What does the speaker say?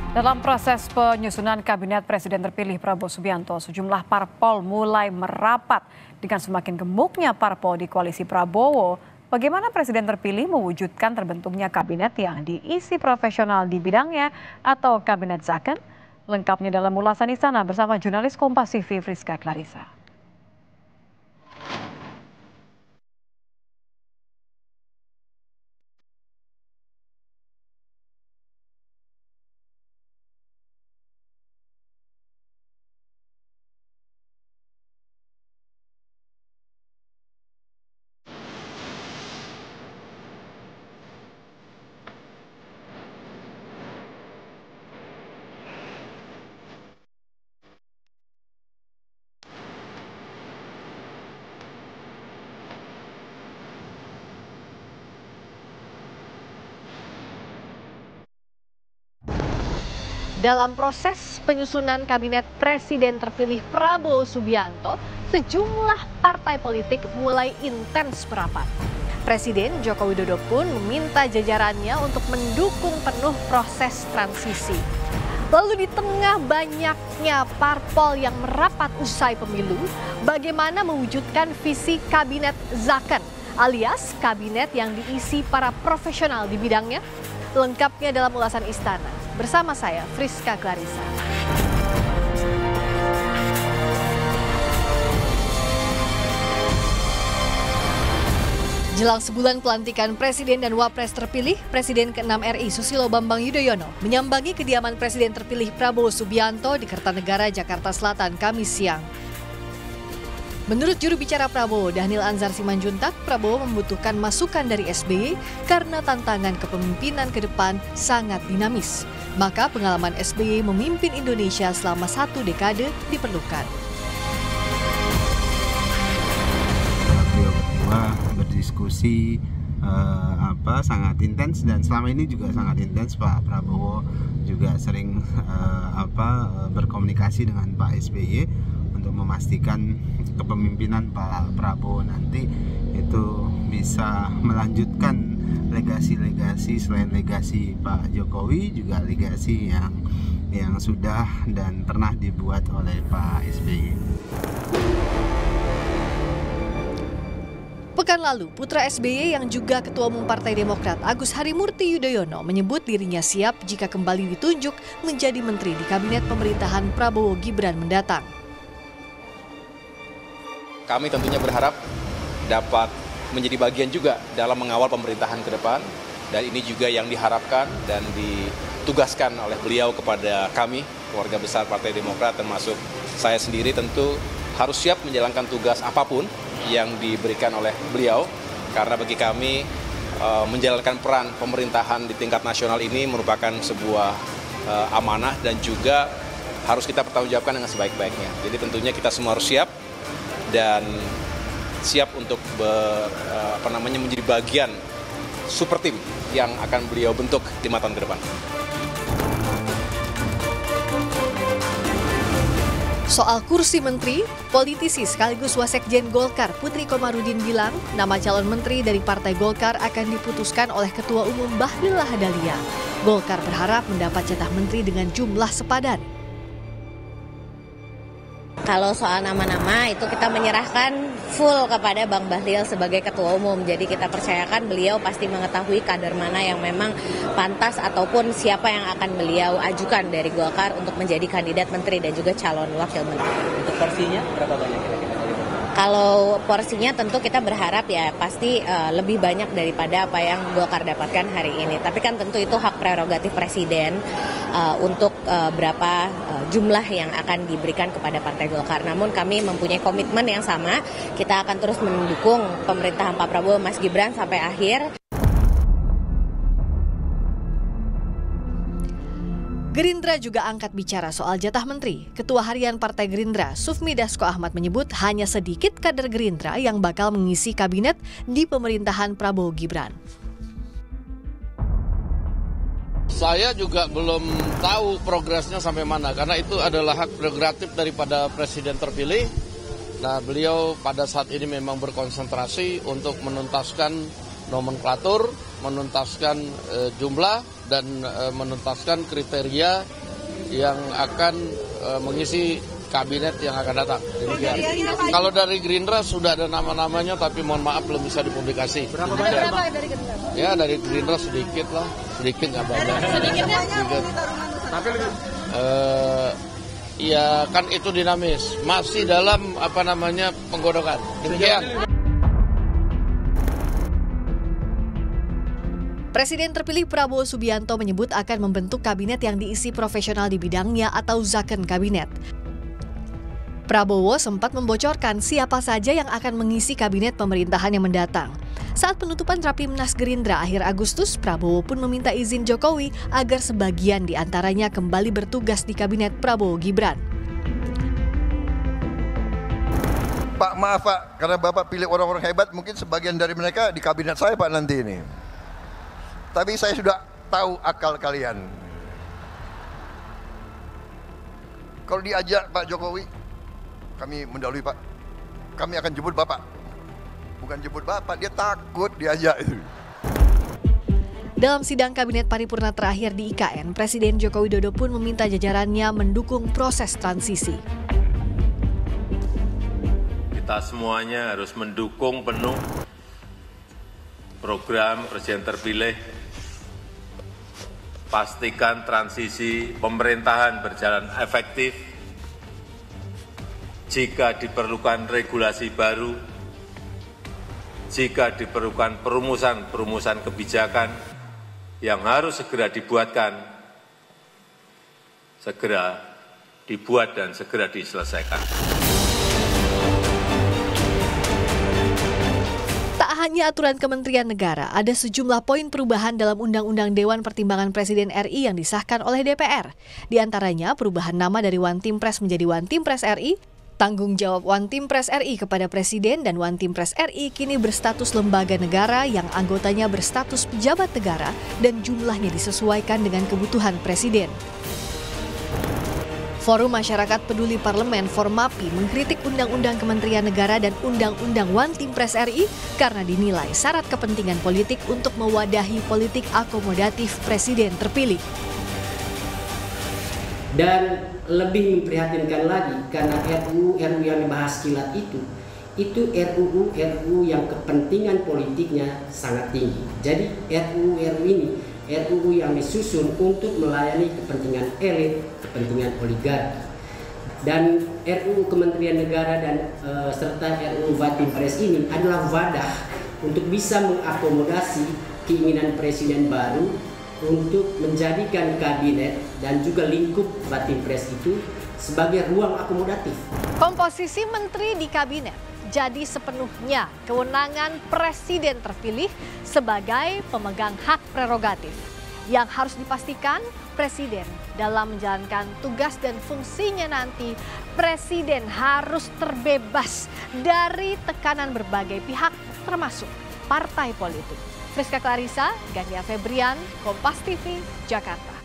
Dalam proses penyusunan kabinet Presiden terpilih Prabowo Subianto, sejumlah parpol mulai merapat dengan semakin gemuknya parpol di koalisi Prabowo. Bagaimana Presiden terpilih mewujudkan terbentuknya kabinet yang diisi profesional di bidangnya atau kabinet zakon? Lengkapnya dalam ulasan Istana bersama jurnalis Kompas TV Friska Clarissa. Dalam proses penyusunan kabinet Presiden terpilih Prabowo Subianto, sejumlah partai politik mulai intens merapat. Presiden Joko Widodo pun meminta jajarannya untuk mendukung penuh proses transisi. Lalu di tengah banyaknya parpol yang merapat usai pemilu, bagaimana mewujudkan visi kabinet zakon alias kabinet yang diisi para profesional di bidangnya? Lengkapnya dalam ulasan Istana. Bersama saya, Friska Clarissa. Jelang sebulan pelantikan Presiden dan Wapres terpilih, Presiden ke-6 RI Susilo Bambang Yudhoyono menyambangi kediaman Presiden terpilih Prabowo Subianto di Kertanegara, Jakarta Selatan, Kamis siang. Menurut juru bicara Prabowo, Dhanil Anzar Simanjuntak, Prabowo membutuhkan masukan dari SBY karena tantangan kepemimpinan ke depan sangat dinamis. Maka pengalaman SBY memimpin Indonesia selama 1 dekade diperlukan. Beliau berdua berdiskusi sangat intens dan selama ini juga sangat intens. Pak Prabowo juga sering berkomunikasi dengan Pak SBY untuk memastikan kepemimpinan Pak Prabowo nanti itu bisa melanjutkan legasi-legasi, selain legasi Pak Jokowi juga legasi yang sudah dan pernah dibuat oleh Pak SBY. Pekan lalu, putra SBY yang juga Ketua Umum Partai Demokrat Agus Harimurti Yudhoyono menyebut dirinya siap jika kembali ditunjuk menjadi menteri di kabinet pemerintahan Prabowo Gibran mendatang. Kami tentunya berharap dapat menjadi bagian juga dalam mengawal pemerintahan ke depan, dan ini juga yang diharapkan dan ditugaskan oleh beliau kepada kami, keluarga besar Partai Demokrat, termasuk saya sendiri tentu harus siap menjalankan tugas apapun yang diberikan oleh beliau, karena bagi kami menjalankan peran pemerintahan di tingkat nasional ini merupakan sebuah amanah dan juga harus kita pertanggungjawabkan dengan sebaik-baiknya. Jadi tentunya kita semua harus siap dan siap untuk menjadi bagian super tim yang akan beliau bentuk 5 tahun ke depan. Soal kursi menteri, politisi sekaligus wasekjen Golkar Putri Komarudin bilang nama calon menteri dari Partai Golkar akan diputuskan oleh Ketua Umum Bahlil Lahadalia. Golkar berharap mendapat jatah menteri dengan jumlah sepadan. Kalau soal nama-nama itu kita menyerahkan full kepada Bang Bahlil sebagai Ketua Umum. Jadi kita percayakan beliau pasti mengetahui kader mana yang memang pantas ataupun siapa yang akan beliau ajukan dari Golkar untuk menjadi kandidat menteri dan juga calon wakil menteri. Untuk porsinya berapa banyak kira-kira? Kalau porsinya tentu kita berharap ya pasti lebih banyak daripada apa yang Golkar dapatkan hari ini. Tapi kan tentu itu hak prerogatif Presiden untuk berapa jumlah yang akan diberikan kepada Partai Golkar. Namun kami mempunyai komitmen yang sama, kita akan terus mendukung pemerintahan Pak Prabowo Mas Gibran sampai akhir. Gerindra juga angkat bicara soal jatah menteri. Ketua Harian Partai Gerindra, Sufmi Dasko Ahmad menyebut hanya sedikit kader Gerindra yang bakal mengisi kabinet di pemerintahan Prabowo Gibran. Saya juga belum tahu progresnya sampai mana, karena itu adalah hak prerogatif daripada Presiden terpilih. Nah, beliau pada saat ini memang berkonsentrasi untuk menuntaskan nomenklatur, menuntaskan jumlah, dan menuntaskan kriteria yang akan mengisi kabinet yang akan datang. Demikian. Kalau dari Gerindra sudah ada nama-namanya, tapi mohon maaf belum bisa dipublikasi. Berapa dari Gerindra? Ya dari Gerindra sedikit lah, sedikit nggak banyak. Sedikitnya? Sedikit. Ya kan itu dinamis, masih dalam penggodokan. Demikian. Presiden terpilih Prabowo Subianto menyebut akan membentuk kabinet yang diisi profesional di bidangnya atau zakon kabinet. Prabowo sempat membocorkan siapa saja yang akan mengisi kabinet pemerintahan yang mendatang. Saat penutupan Rapimnas Gerindra akhir Agustus, Prabowo pun meminta izin Jokowi agar sebagian di antaranya kembali bertugas di kabinet Prabowo Gibran. Pak, maaf Pak, karena Bapak pilih orang-orang hebat, mungkin sebagian dari mereka di kabinet saya Pak nanti ini. Tapi saya sudah tahu akal kalian. Kalau diajak Pak Jokowi, kami mendahului Pak. Kami akan jemput Bapak. Bukan jemput Bapak, dia takut diajak itu. Dalam sidang Kabinet Paripurna terakhir di IKN, Presiden Joko Widodo pun meminta jajarannya mendukung proses transisi. Kita semuanya harus mendukung penuh program Presiden terpilih. Pastikan transisi pemerintahan berjalan efektif. Jika diperlukan regulasi baru, jika diperlukan perumusan kebijakan yang harus segera dibuatkan, segera dibuat dan segera diselesaikan. Hanya aturan Kementerian Negara, ada sejumlah poin perubahan dalam Undang-Undang Dewan Pertimbangan Presiden RI yang disahkan oleh DPR. Di antaranya perubahan nama dari Wantimpres menjadi Wantimpres RI, tanggung jawab Wantimpres RI kepada Presiden dan Wantimpres RI kini berstatus lembaga negara yang anggotanya berstatus pejabat negara dan jumlahnya disesuaikan dengan kebutuhan Presiden. Forum Masyarakat Peduli Parlemen Formapi mengkritik Undang-Undang Kementerian Negara dan Undang-Undang Wantimpres RI karena dinilai syarat kepentingan politik untuk mewadahi politik akomodatif Presiden terpilih. Dan lebih memprihatinkan lagi karena RUU yang dibahas kilat itu RUU yang kepentingan politiknya sangat tinggi. Jadi RUU ini RUU yang disusun untuk melayani kepentingan elit, kepentingan oligarki. Dan RUU Kementerian Negara dan serta RUU Wantimpres ini adalah wadah untuk bisa mengakomodasi keinginan Presiden baru untuk menjadikan kabinet dan juga lingkup Wantimpres itu sebagai ruang akomodatif. Komposisi menteri di kabinet jadi sepenuhnya kewenangan Presiden terpilih sebagai pemegang hak prerogatif. Yang harus dipastikan Presiden dalam menjalankan tugas dan fungsinya nanti, Presiden harus terbebas dari tekanan berbagai pihak termasuk partai politik. Friska Clarissa, Gania Febrian, Kompas TV, Jakarta.